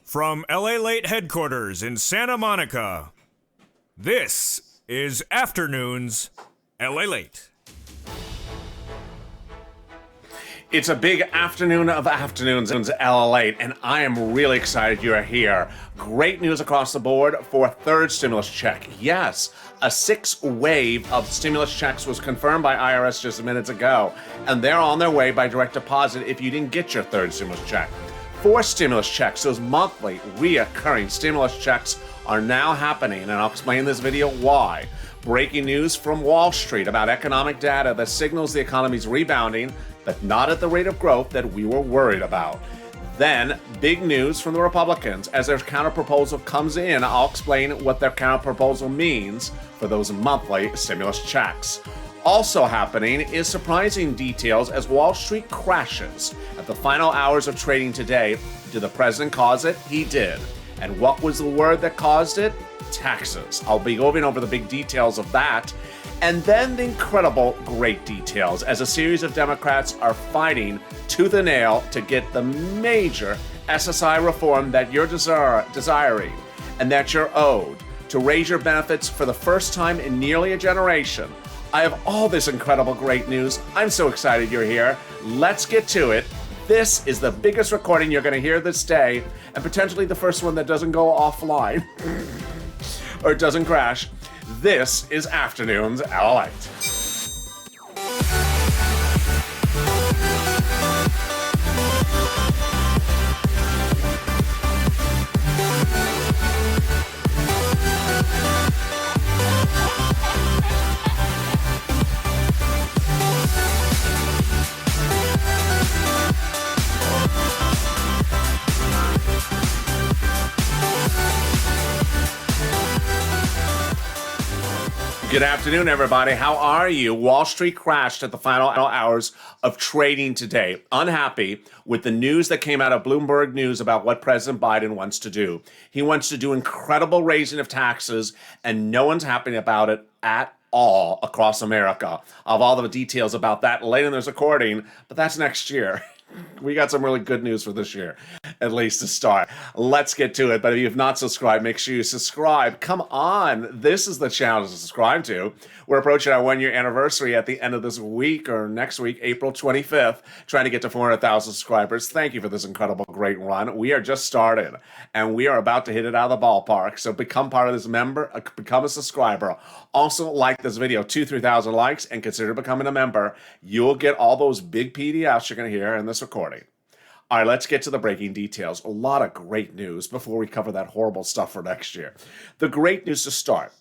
From LALATE headquarters in Santa Monica, this is Afternoons LALATE. It's a big afternoon of afternoons in LALATE, and I am really excited you're here. Great news across the board for a third stimulus check. Yes, a sixth wave of stimulus checks was confirmed by IRS just minutes ago, and they're on their way by direct deposit if you didn't get your third stimulus check. 4 stimulus checks, those monthly, reoccurring stimulus checks, are now happening, and I'll explain in this video why. Breaking news from Wall Street about economic data that signals the economy's rebounding, but not at the rate of growth that we were worried about. Then, big news from the Republicans. As their counterproposal comes in, I'll explain what their counterproposal means for those monthly stimulus checks. Also happening is surprising details as Wall Street crashes at the final hours of trading today. Did the president cause it? He did. And what was the word that caused it? Taxes. I'll be going over the big details of that. And then the incredible great details as a series of Democrats are fighting tooth and nail to get the major SSI reform that you're desiring and that you're owed to raise your benefits for the first time in nearly a generation. I have all this incredible great news. I'm so excited you're here. Let's get to it. This is the biggest recording you're going to hear this day, and potentially the first one that doesn't go offline or doesn't crash. This is Afternoons LALATE. Good afternoon, everybody. How are you? Wall Street crashed at the final hours of trading today. Unhappy with the news that came out of Bloomberg News about what President Biden wants to do. He wants to do incredible raising of taxes, and no one's happy about it at all across America. I'll have all the details about that later in this recording, but that's next year. We got some really good news for this year, at least to start. Let's get to it. But if you have not subscribed, make sure you subscribe. Come on. This is the channel to subscribe to. We're approaching our 1-year anniversary at the end of this week or next week, April 25th, trying to get to 400,000 subscribers. Thank you for this incredible, great run. We are just started, and we are about to hit it out of the ballpark. So become part of this member, become a subscriber. Also, like this video, 3,000 likes, and consider becoming a member. You'll get all those big PDFs you're going to hear in this recording. All right, let's get to the breaking details. A lot of great news before we cover that horrible stuff for next year. The great news to start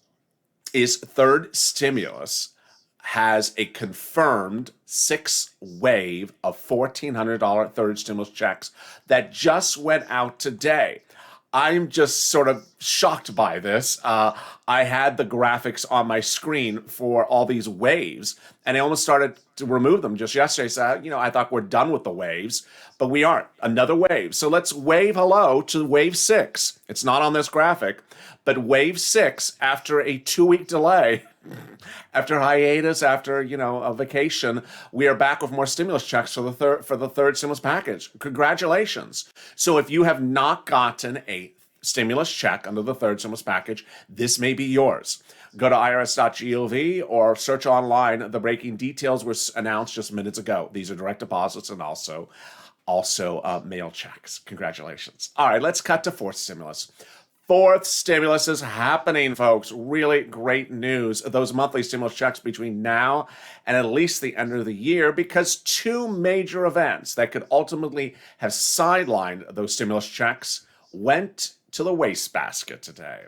is third stimulus has a confirmed 6th wave of $1,400 third stimulus checks that just went out today. I'm just sort of shocked by this. I had the graphics on my screen for all these waves, and I almost started to remove them just yesterday. So, I thought we're done with the waves, but we aren't. Another wave. So let's wave hello to wave 6. It's not on this graphic, but wave 6, after a 2-week delay, after hiatus, after, a vacation, we are back with more stimulus checks for the third stimulus package. Congratulations. So if you have not gotten a stimulus check under the third stimulus package, this may be yours. Go to irs.gov or search online. The breaking details were announced just minutes ago. These are direct deposits and also mail checks. Congratulations. All right, let's cut to fourth stimulus. Fourth stimulus is happening, folks. Really great news. Those monthly stimulus checks between now and at least the end of the year, because 2 major events that could ultimately have sidelined those stimulus checks went to the wastebasket today.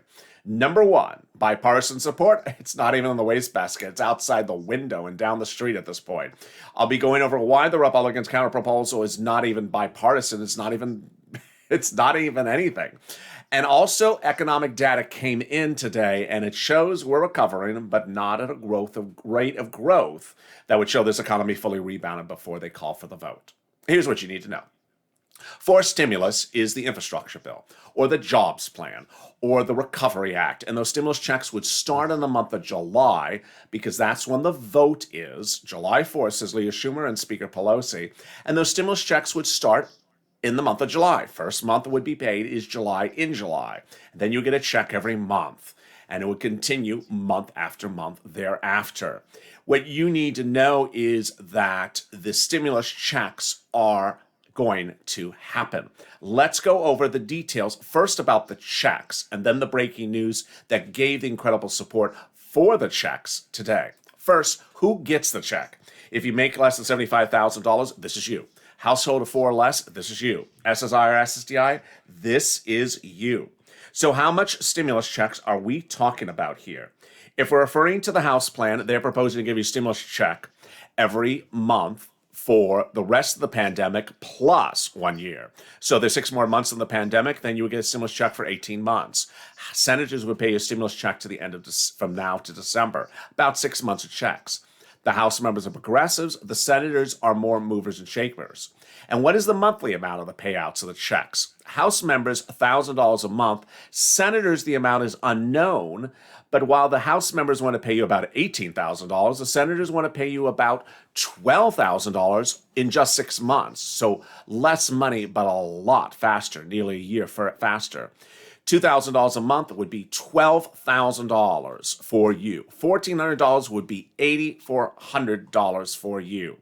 Number 1, bipartisan support. It's not even in the wastebasket. It's outside the window and down the street at this point. I'll be going over why the Republicans' counterproposal is not even bipartisan. It's not even anything. And also, economic data came in today, and it shows we're recovering, but not at a rate of growth that would show this economy fully rebounded before they call for the vote. Here's what you need to know. Fourth stimulus is the infrastructure bill, or the jobs plan, or the Recovery Act. And those stimulus checks would start in the month of July, because that's when the vote is. July 4th, says Leah Schumer and Speaker Pelosi. And those stimulus checks would start in the month of July. First month that would be paid is July in July. And then you get a check every month, and it would continue month after month thereafter. What you need to know is that the stimulus checks are going to happen. Let's go over the details first about the checks and then the breaking news that gave the incredible support for the checks today. First, who gets the check? If you make less than $75,000, this is you. Household of 4 or less, this is you. SSI or SSDI, this is you. So how much stimulus checks are we talking about here? If we're referring to the House plan, they're proposing to give you a stimulus check every month for the rest of the pandemic plus 1 year. So there's 6 more months in the pandemic, then you would get a stimulus check for 18 months. Senators would pay you a stimulus check to the end of from now to December, about 6 months of checks. The House members are progressives. The senators are more movers and shakers. And what is the monthly amount of the payouts of the checks? House members, $1,000 a month. Senators, the amount is unknown. But while the House members want to pay you about $18,000, the senators want to pay you about $12,000 in just 6 months. So less money, but a lot faster, nearly a year faster. $2,000 a month would be $12,000 for you. $1,400 would be $8,400 for you.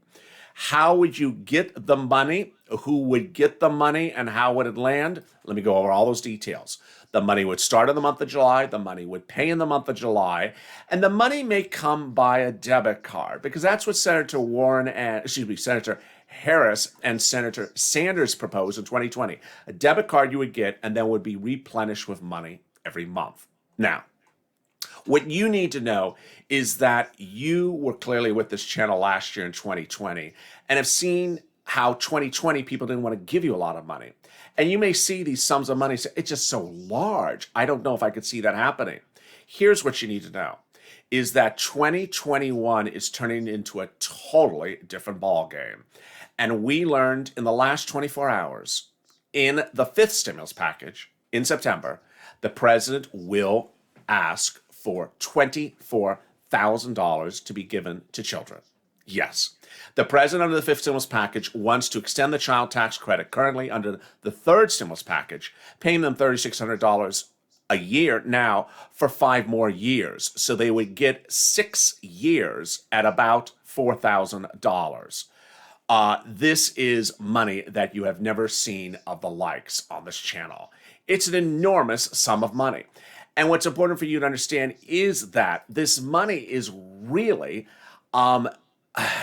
How would you get the money? Who would get the money and how would it land? Let me go over all those details. The money would start in the month of July. The money would pay in the month of July. And the money may come by a debit card because that's what Senator Harris and Senator Sanders proposed in 2020. A debit card you would get and then would be replenished with money every month. Now, what you need to know is that you were clearly with this channel last year in 2020 and have seen how 2020 people didn't want to give you a lot of money. And you may see these sums of money, say, it's just so large. I don't know if I could see that happening. Here's what you need to know, is that 2021 is turning into a totally different ballgame. And we learned in the last 24 hours, in the 5th stimulus package in September, the president will ask for $24,000 to be given to children. Yes. The president under the 5th stimulus package wants to extend the child tax credit currently under the 3rd stimulus package, paying them $3,600 a year now for 5 more years. So they would get 6 years at about $4,000. This is money that you have never seen of the likes on this channel. It's an enormous sum of money. And what's important for you to understand is that this money is really, when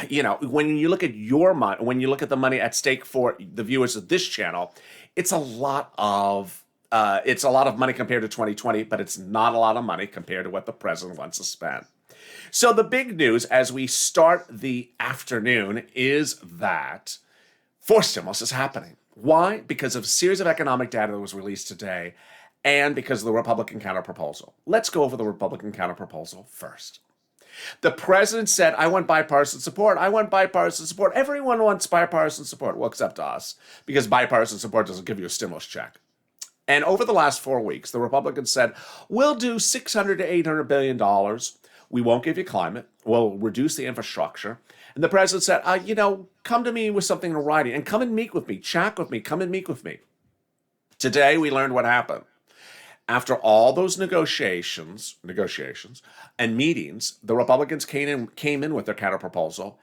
you look at your money, when you look at the money at stake for the viewers of this channel, it's a lot of money compared to 2020, but it's not a lot of money compared to what the president wants to spend. So the big news as we start the afternoon is that forced stimulus is happening. Why? Because of a series of economic data that was released today and because of the Republican counterproposal. Let's go over the Republican counterproposal first. The president said, I want bipartisan support. I want bipartisan support. Everyone wants bipartisan support, well, except us, because bipartisan support doesn't give you a stimulus check. And over the last 4 weeks, the Republicans said, we'll do $600 to $800 billion. We won't give you climate. We'll reduce the infrastructure. And the president said, come to me with something in writing and come and meet with me, chat with me, come and meet with me. Today, we learned what happened. After all those negotiations and meetings, the Republicans came in with their counterproposal,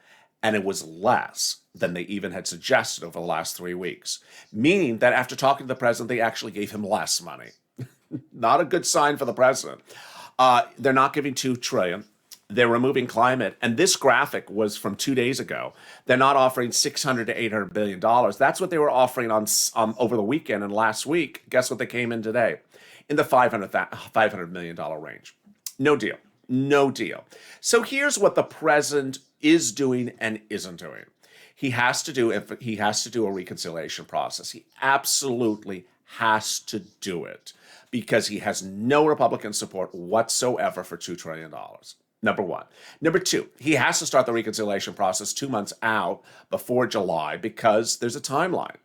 and it was less than they even had suggested over the last 3 weeks, meaning that after talking to the president, they actually gave him less money. Not a good sign for the president. They're not giving $2 trillion. They're removing climate. And this graphic was from 2 days ago. They're not offering $600 to $800 billion. That's what they were offering on over the weekend and last week. Guess what they came in today? In the $500 million range. No deal. No deal. So here's what the president is doing and isn't doing. He has to do a reconciliation process. He absolutely has to do it because he has no Republican support whatsoever for $2 trillion. Number one. Number two, he has to start the reconciliation process 2 months out before July because there's a timeline.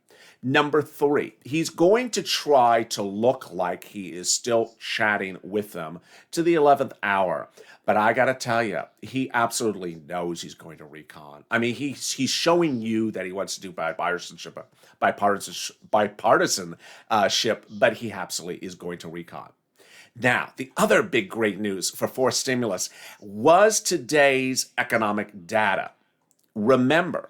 Number three, he's going to try to look like he is still chatting with them to the 11th hour. But I got to tell you, he absolutely knows he's going to recon. I mean, he's showing you that he wants to do bipartisanship, but he absolutely is going to recon. Now, the other big great news for forced stimulus was today's economic data. Remember,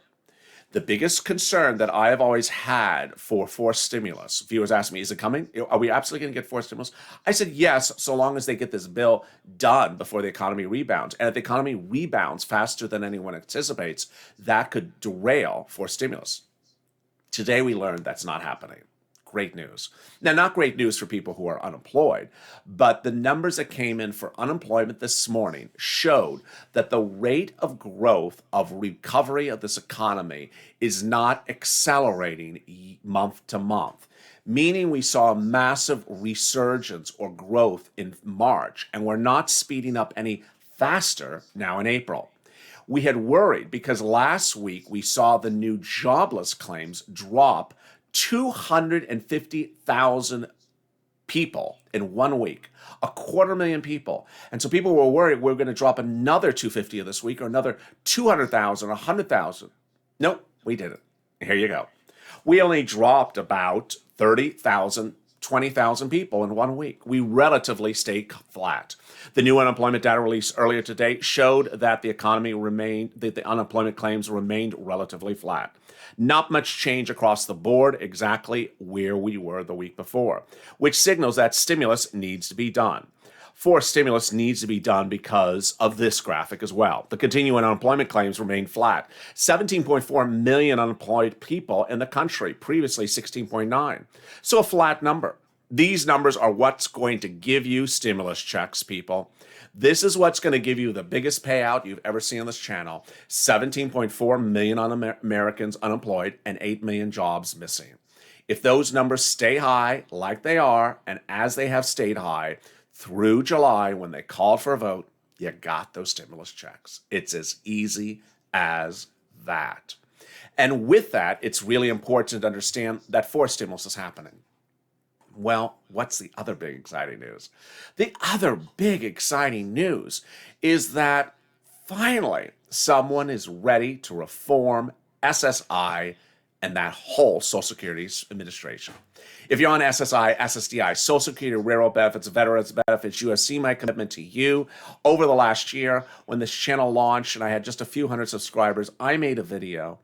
the biggest concern that I have always had for forced stimulus, viewers ask me, is it coming? Are we absolutely going to get forced stimulus? I said yes, so long as they get this bill done before the economy rebounds. And if the economy rebounds faster than anyone anticipates, that could derail forced stimulus. Today we learned that's not happening. Great news. Now, not great news for people who are unemployed, but the numbers that came in for unemployment this morning showed that the rate of growth of recovery of this economy is not accelerating month to month, meaning we saw a massive resurgence or growth in March, and we're not speeding up any faster now in April. We had worried because last week we saw the new jobless claims drop 250,000 people in 1 week, 250,000 people. And so people were worried we're going to drop another 250 this week or another 200,000 or 100,000. Nope, we didn't. Here you go. We only dropped about 30,000, 20,000 people in 1 week. We relatively stayed flat. The new unemployment data released earlier today showed that the unemployment claims remained relatively flat. Not much change across the board, exactly where we were the week before, which signals that stimulus needs to be done. Forced stimulus needs to be done because of this graphic as well. The continuing unemployment claims remain flat. 17.4 million unemployed people in the country, previously 16.9. So a flat number. These numbers are what's going to give you stimulus checks, people. This is what's going to give you the biggest payout you've ever seen on this channel. 17.4 million Americans unemployed and 8 million jobs missing. If those numbers stay high like they are, and as they have stayed high through July when they called for a vote, you got those stimulus checks. It's as easy as that. And with that, it's really important to understand that forced stimulus is happening. Well, what's the other big exciting news? The other big exciting news is that finally someone is ready to reform SSI and that whole Social Security Administration. If you're on SSI, SSDI, Social Security, Railroad benefits, Veterans benefits, you have seen my commitment to you. Over the last year, when this channel launched and I had just a few hundred subscribers, I made a video.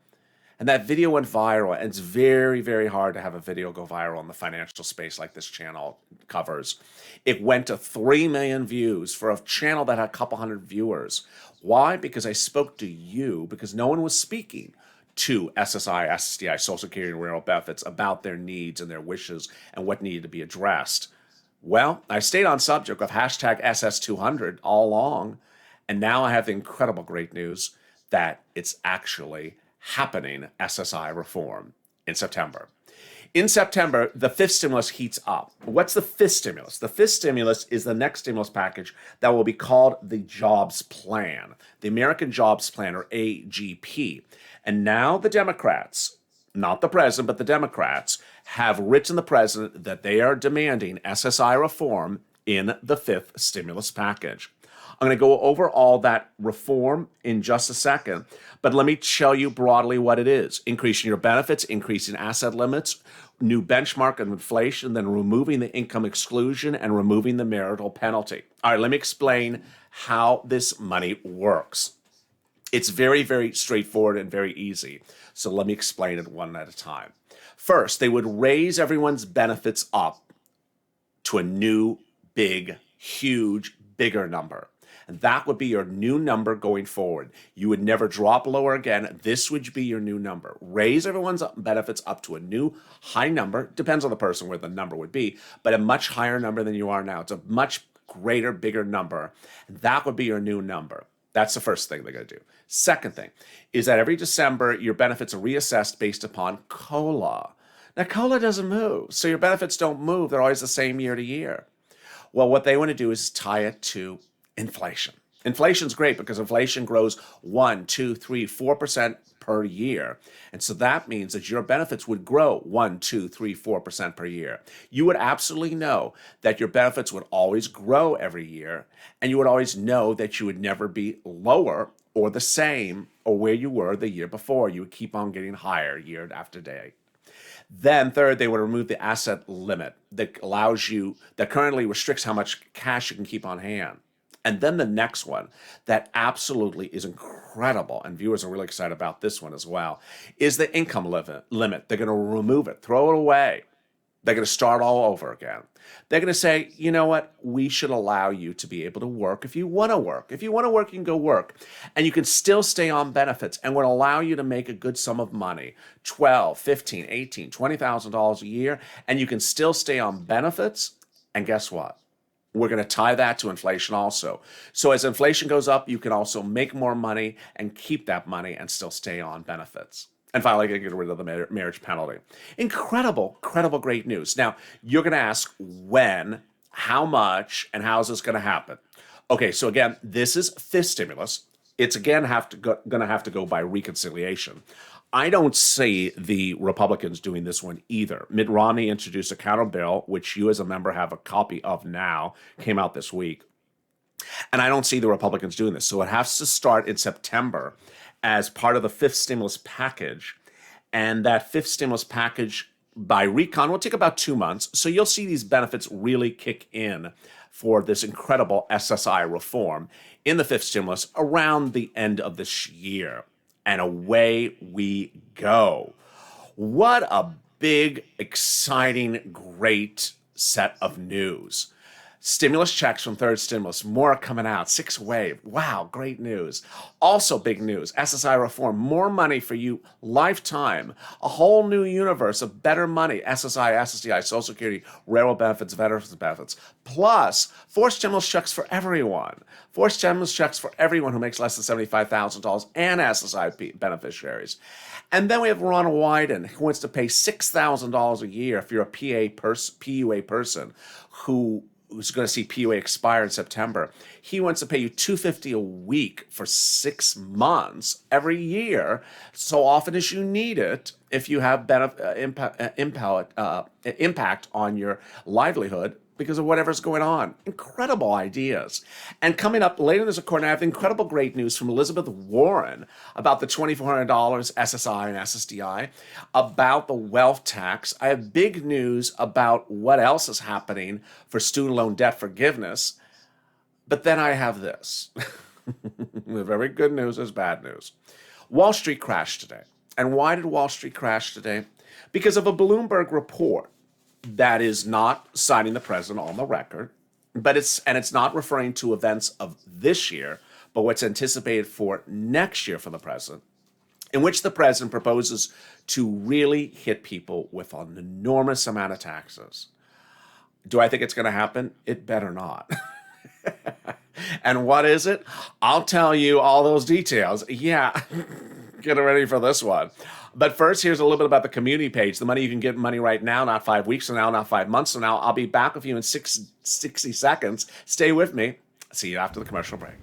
And that video went viral, and it's very, very hard to have a video go viral in the financial space like this channel covers. It went to 3 million views for a channel that had a couple hundred viewers. Why? Because I spoke to you, because no one was speaking to SSI, SSDI, Social Security, and Railroad benefits about their needs and their wishes and what needed to be addressed. Well, I stayed on subject of hashtag SS200 all along, and now I have the incredible great news that it's actually happening SSI reform in September. In September, the fifth stimulus heats up. What's the fifth stimulus? The fifth stimulus is the next stimulus package that will be called the Jobs Plan, the American Jobs Plan, or AGP. And now the Democrats, not the president, but the Democrats, have written the president that they are demanding SSI reform in the fifth stimulus package. I'm going to go over all that reform in just a second, but let me tell you broadly what it is. Increasing your benefits, increasing asset limits, new benchmark of inflation, then removing the income exclusion and removing the marital penalty. All right, let me explain how this money works. It's very, very straightforward and very easy. So let me explain it one at a time. First, they would raise everyone's benefits up to a new, big, huge, bigger number. And that would be your new number going forward. You would never drop lower again. This would be your new number. Raise everyone's benefits up to a new high number. Depends on the person where the number would be, but a much higher number than you are now. It's a much greater, bigger number. That would be your new number. That's the first thing they're going to do. Second thing is that every December, your benefits are reassessed based upon COLA. Now, COLA doesn't move, so your benefits don't move. They're always the same year to year. Well, what they want to do is tie it to inflation. Inflation's great because inflation grows 1, 2, 3, 4% per year. And so that means that your benefits would grow 1, 2, 3, 4% per year. You would absolutely know that your benefits would always grow every year, and you would always know that you would never be lower or the same or where you were the year before. You would keep on getting higher year after day. Then third, they would remove the asset limit that currently restricts how much cash you can keep on hand. And then the next one that absolutely is incredible, and viewers are really excited about this one as well, is the income limit. They're going to remove it, throw it away. They're going to start all over again. They're going to say, you know what? We should allow you to be able to work if you want to work. If you want to work, you can go work. And you can still stay on benefits, and will allow you to make a good sum of money, $12, $15, $18, $20,000 a year, and you can still stay on benefits. And guess what? We're going to tie that to inflation also. So as inflation goes up, you can also make more money and keep that money and still stay on benefits. And finally, get rid of the marriage penalty. Incredible, great news. Now, you're going to ask when, how much, and how is this going to happen? Okay, so again, this is fifth stimulus. It's again going to have to go by reconciliation. I don't see the Republicans doing this one either. Mitt Romney introduced a counter bill, which you as a member have a copy of now, came out this week. And I don't see the Republicans doing this. So it has to start in September as part of the fifth stimulus package. And that fifth stimulus package by recon will take about 2 months. So you'll see these benefits really kick in for this incredible SSI reform in the fifth stimulus around the end of this year. And away we go. What a big, exciting, great set of news. Stimulus checks from third stimulus, more are coming out, sixth wave. Wow, great news. Also big news, SSI reform, more money for you lifetime, a whole new universe of better money, SSI, SSDI, Social Security, railroad benefits, veterans benefits, plus 4 stimulus checks for everyone. 4 stimulus checks for everyone who makes less than $75,000 and SSI beneficiaries. And then we have Ron Wyden, who wants to pay $6,000 a year if you're a PUA person who's going to see PUA expire in September. He wants to pay you $250 a week for 6 months every year, so often as you need it, if you have impact on your livelihood because of whatever's going on. Incredible ideas. And coming up later, there's I have incredible great news from Elizabeth Warren about the $2,400 SSI and SSDI, about the wealth tax. I have big news about what else is happening for student loan debt forgiveness. But then I have this. Very good news is bad news. Wall Street crashed today. And why did Wall Street crash today? Because of a Bloomberg report that is not citing the president on the record, but it's not referring to events of this year, but what's anticipated for next year for the president, in which the president proposes to really hit people with an enormous amount of taxes. Do I think it's going to happen? It better not. And what is it? I'll tell you all those details. Yeah, get ready for this one. But first, here's a little bit about the community page. The money you can get money right now, not 5 weeks from now, not 5 months from now. I'll be back with you in 60 seconds. Stay with me. See you after the commercial break.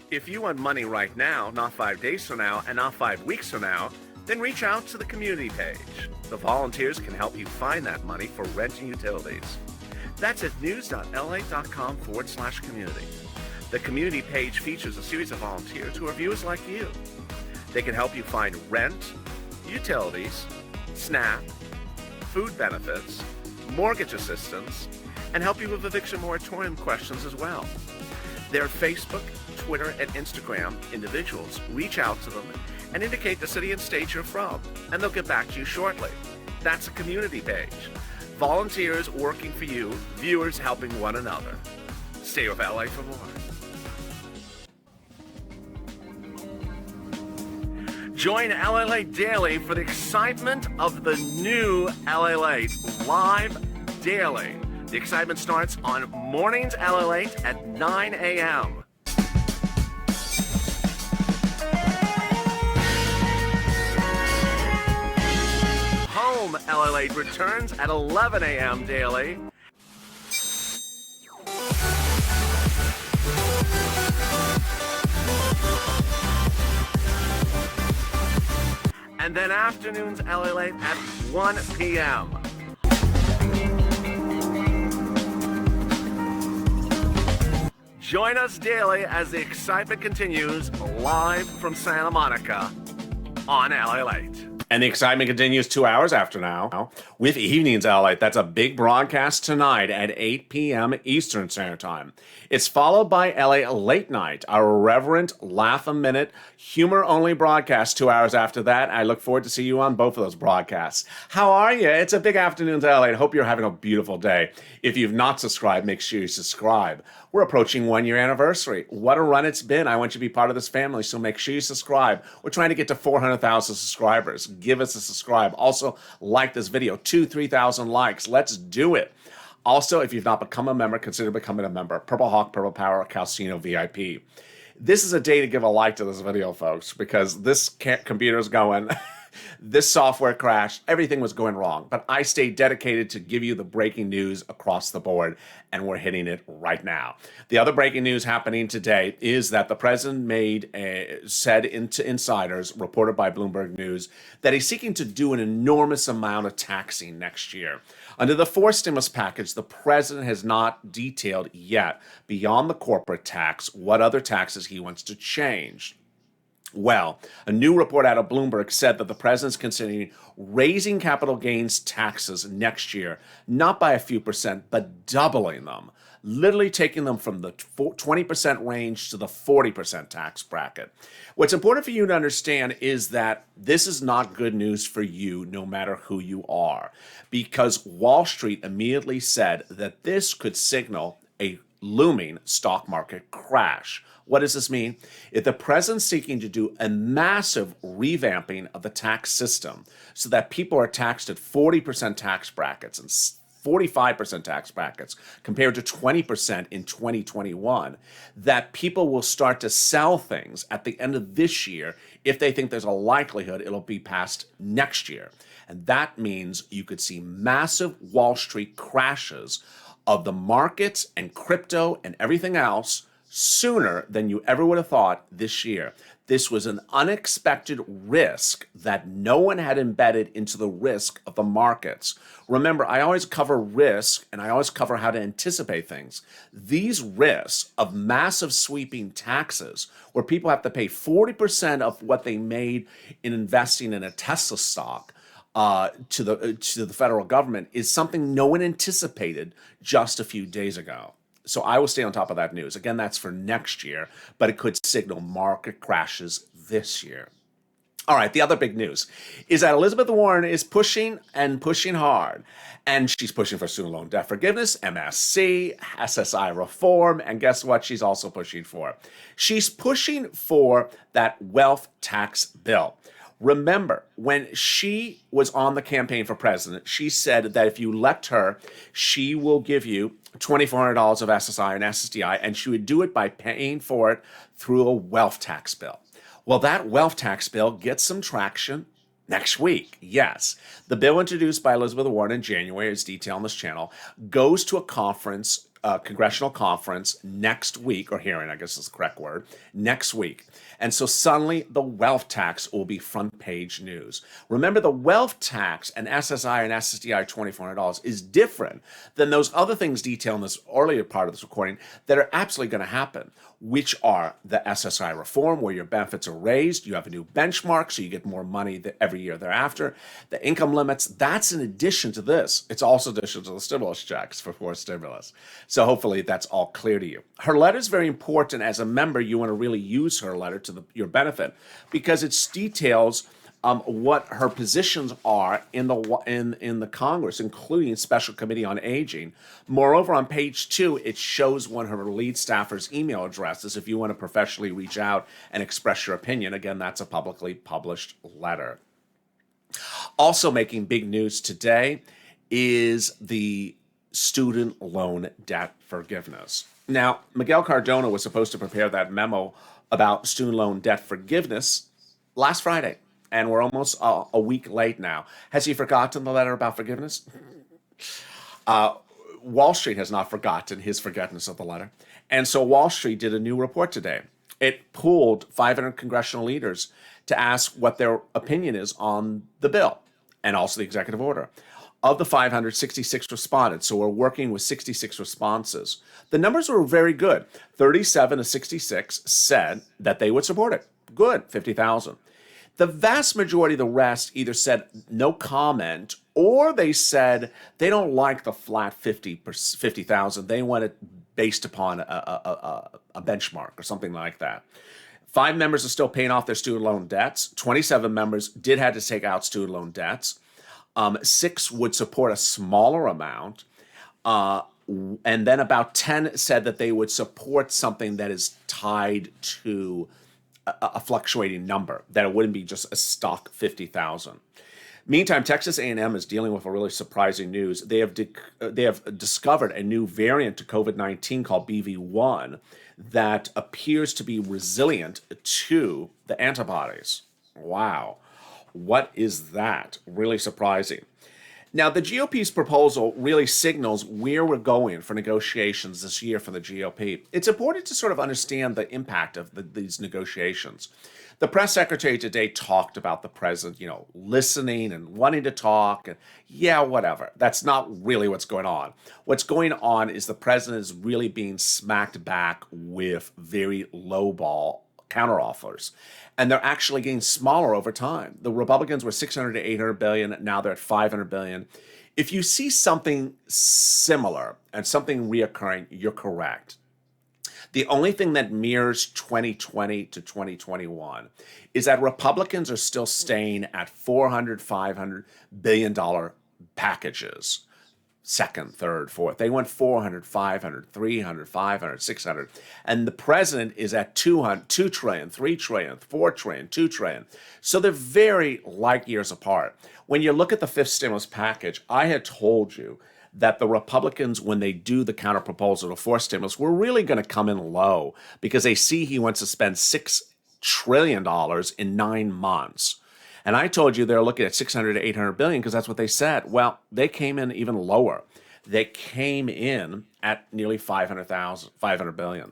If you want money right now, not 5 days from now, and not 5 weeks from now, then reach out to the community page. The volunteers can help you find that money for rent and utilities. That's at news.la.com/community. The community page features a series of volunteers who are viewers like you. They can help you find rent, utilities, SNAP, food benefits, mortgage assistance, and help you with eviction moratorium questions as well. Their Facebook, Twitter, and Instagram individuals reach out to them and indicate the city and state you're from, and they'll get back to you shortly. That's a community page. Volunteers working for you, viewers helping one another. Stay with LA for more. Join LALATE Daily for the excitement of the new LALATE live daily. The excitement starts on mornings LALATE at 9 a.m. Home LALATE returns at 11 a.m. daily. and then afternoons LA Late at 1 p.m. Join us daily as the excitement continues live from Santa Monica on LA Late. And the excitement continues 2 hours after now with Evenings LA. That's a big broadcast tonight at 8 p.m. Eastern Standard Time. It's followed by LA Late Night, our irreverent, laugh-a-minute, humor-only broadcast 2 hours after that. I look forward to see you on both of those broadcasts. How are you? It's a big afternoon to LA. I hope you're having a beautiful day. If you've not subscribed, make sure you subscribe. We're approaching 1 year anniversary. What a run it's been. I want you to be part of this family, so make sure you subscribe. We're trying to get to 400,000 subscribers. Give us a subscribe. Also, like this video. 3,000 likes. Let's do it. Also, if you've not become a member, consider becoming a member. Purple Hawk, Purple Power, Calcino VIP. This is a day to give a like to this video, folks, because this computer's going... This software crashed. Everything was going wrong. But I stayed dedicated to give you the breaking news across the board, and we're hitting it right now. The other breaking news happening today is that the president said to insiders, reported by Bloomberg News, that he's seeking to do an enormous amount of taxing next year. Under the fourth stimulus package, the president has not detailed yet, beyond the corporate tax, what other taxes he wants to change. Well, a new report out of Bloomberg said that the president's considering raising capital gains taxes next year, not by a few percent, but doubling them, literally taking them from the 20% range to the 40% tax bracket. What's important for you to understand is that this is not good news for you, no matter who you are, because Wall Street immediately said that this could signal a looming stock market crash. What does this mean? If the president's seeking to do a massive revamping of the tax system so that people are taxed at 40% tax brackets and 45% tax brackets compared to 20% in 2021, that people will start to sell things at the end of this year if they think there's a likelihood it'll be passed next year. And that means you could see massive Wall Street crashes of the markets and crypto and everything else sooner than you ever would have thought this year. This was an unexpected risk that no one had embedded into the risk of the markets. Remember, I always cover risk and I always cover how to anticipate things. These risks of massive sweeping taxes where people have to pay 40% of what they made in investing in a Tesla stock to the federal government is something no one anticipated just a few days ago. So I will stay on top of that news. Again, that's for next year, but it could signal market crashes this year. All right, the other big news is that Elizabeth Warren is pushing and pushing hard. And she's pushing for student loan debt forgiveness, MSC, SSI reform, and guess what she's also pushing for? She's pushing for that wealth tax bill. Remember, when she was on the campaign for president, she said that if you elect her, she will give you $2,400 of SSI and SSDI, and she would do it by paying for it through a wealth tax bill. Well, that wealth tax bill gets some traction next week. Yes, the bill introduced by Elizabeth Warren in January, as detailed on this channel, goes to a conference, congressional conference next week, or hearing, I guess is the correct word, next week. And so suddenly the wealth tax will be front page news. Remember, the wealth tax and SSI and SSDI $2,400 is different than those other things detailed in this earlier part of this recording that are absolutely going to happen, which are the SSI reform, where your benefits are raised, you have a new benchmark, so you get more money every year thereafter. The income limits, that's in addition to this. It's also in addition to the stimulus checks for stimulus. So hopefully that's all clear to you. Her letter is very important. As a member, you want to really use her letter to your benefit because it details what her positions are in the Congress, including Special Committee on Aging. Moreover, on page 2, it shows one of her lead staffers' email addresses if you want to professionally reach out and express your opinion. Again, that's a publicly published letter. Also making big news today is the student loan debt forgiveness. Now, Miguel Cardona was supposed to prepare that memo about student loan debt forgiveness last Friday, and we're almost a week late now. Has he forgotten the letter about forgiveness? Wall Street has not forgotten his forgetfulness of the letter, and so Wall Street did a new report today. It pooled 500 congressional leaders to ask what their opinion is on the bill and also the executive order. Of the 500, 66 responded. So we're working with 66 responses. The numbers were very good. 37 to 66 said that they would support it. Good, 50,000. The vast majority of the rest either said no comment or they said they don't like the flat 50,000. They want it based upon a benchmark or something like that. 5 members are still paying off their student loan debts. 27 members did have to take out student loan debts. 6 would support a smaller amount. And then about 10 said that they would support something that is tied to a fluctuating number, that it wouldn't be just a stock 50,000. Meantime, Texas A&M is dealing with a really surprising news. They have discovered a new variant to COVID-19 called BV1 that appears to be resilient to the antibodies. Wow. What is that? Really surprising. Now, the GOP's proposal really signals where we're going for negotiations this year for the GOP. It's important to sort of understand the impact of these negotiations. The press secretary today talked about the president, listening and wanting to talk. And yeah, whatever. That's not really what's going on. What's going on is the president is really being smacked back with very lowball counteroffers. And they're actually getting smaller over time. The Republicans were 600 to 800 billion. Now they're at 500 billion. If you see something similar and something reoccurring, you're correct. The only thing that mirrors 2020 to 2021 is that Republicans are still staying at $400, $500 billion packages. Second, third, fourth. They went 400, 500, 300, 500, 600. And the president is at 200, 2 trillion, 3 trillion, 4 trillion, 2 trillion. So they're very light years apart. When you look at the fifth stimulus package, I had told you that the Republicans, when they do the counterproposal to fourth stimulus, were really going to come in low because they see he wants to spend $6 trillion in 9 months. And I told you they're looking at 600 to 800 billion because that's what they said. Well, they came in even lower. They came in at nearly 500 billion.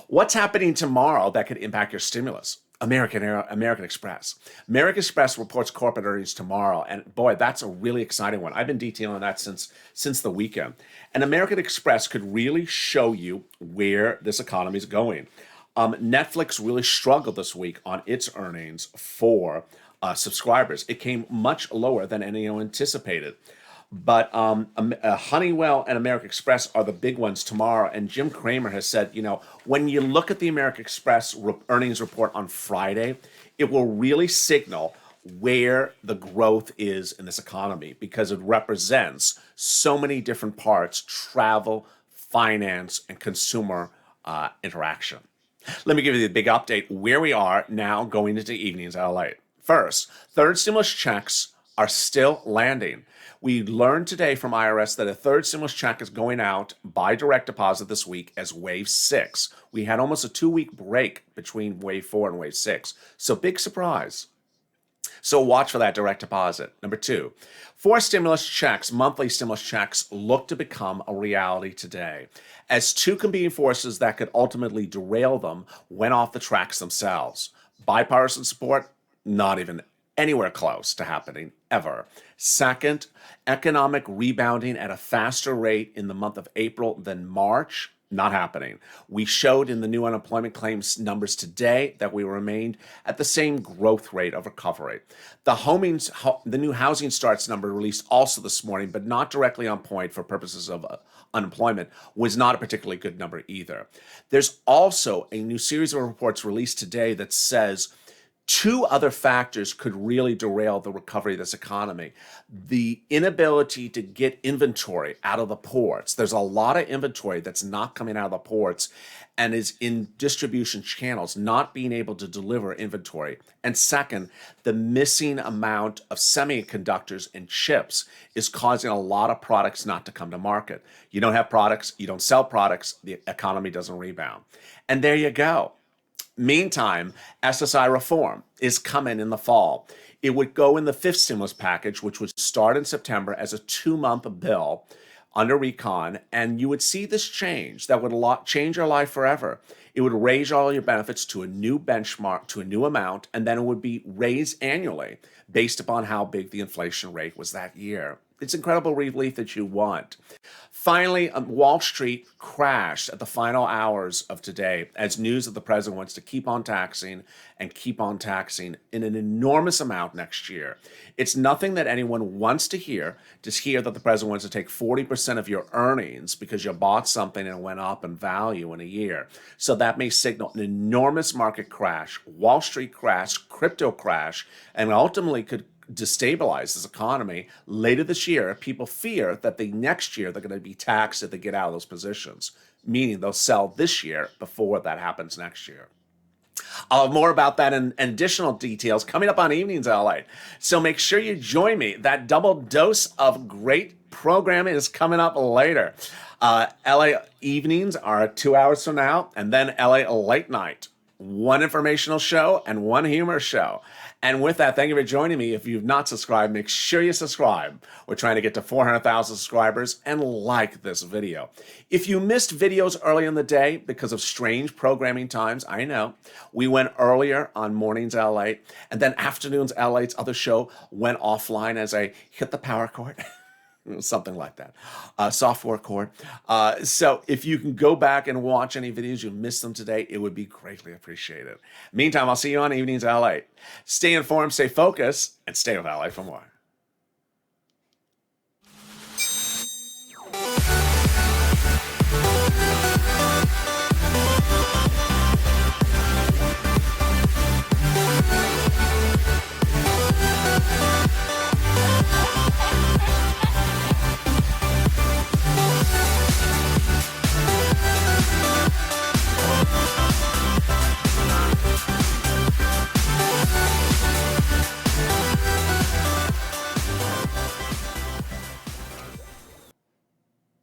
What's happening tomorrow that could impact your stimulus? American Express. American Express reports corporate earnings tomorrow, and boy, that's a really exciting one. I've been detailing that since the weekend. And American Express could really show you where this economy is going. Netflix really struggled this week on its earnings for subscribers. It came much lower than anyone anticipated. But Honeywell and American Express are the big ones tomorrow. And Jim Cramer has said, when you look at the American Express earnings report on Friday, it will really signal where the growth is in this economy because it represents so many different parts: travel, finance, and consumer interaction. Let me give you the big update where we are now going into evenings at LALATE. First, third stimulus checks are still landing. We learned today from IRS that a third stimulus check is going out by direct deposit this week as Wave 6. We had almost a 2-week break between Wave 4 and Wave 6. So big surprise. So watch for that direct deposit. Number 2, 4 stimulus checks, monthly stimulus checks, look to become a reality today, as 2 competing forces that could ultimately derail them went off the tracks themselves. Bipartisan support, not even anywhere close to happening ever. Second, economic rebounding at a faster rate in the month of April than March, not happening. We showed in the new unemployment claims numbers today that we remained at the same growth rate of recovery. The new housing starts number released also this morning, but not directly on point for purposes of unemployment, was not a particularly good number either. There's also a new series of reports released today that says 2 other factors could really derail the recovery of this economy. The inability to get inventory out of the ports. There's a lot of inventory that's not coming out of the ports and is in distribution channels, not being able to deliver inventory. And second, the missing amount of semiconductors and chips is causing a lot of products not to come to market. You don't have products, you don't sell products, the economy doesn't rebound. And there you go. Meantime, SSI reform is coming in the fall. It would go in the 5th stimulus package, which would start in September as a 2-month bill under recon, and you would see this change that would change your life forever. It would raise all your benefits to a new benchmark, to a new amount, and then it would be raised annually based upon how big the inflation rate was that year. It's incredible relief that you want. Finally, Wall Street crashed at the final hours of today as news that the president wants to keep on taxing and keep on taxing in an enormous amount next year. It's nothing that anyone wants to hear that the president wants to take 40% of your earnings because you bought something and it went up in value in a year. So that may signal an enormous market crash, Wall Street crash, crypto crash, and ultimately could destabilize this economy later this year. People fear that next year they're going to be taxed if they get out of those positions, meaning they'll sell this year before that happens next year. I'll have more about that and additional details coming up on Evenings LA. So make sure you join me. That double dose of great programming is coming up later. LA Evenings are 2 hours from now, and then LA Late Night. One informational show and one humor show. And with that, thank you for joining me. If you've not subscribed, make sure you subscribe. We're trying to get to 400,000 subscribers, and like this video. If you missed videos early in the day because of strange programming times, I know. We went earlier on Mornings LA, and then Afternoons LA's other show went offline as I hit the power cord. Something like that, software cord. So if you can go back and watch any videos you missed them today, it would be greatly appreciated. Meantime, I'll see you on Evenings LA. Stay informed, stay focused, and stay with LA for more.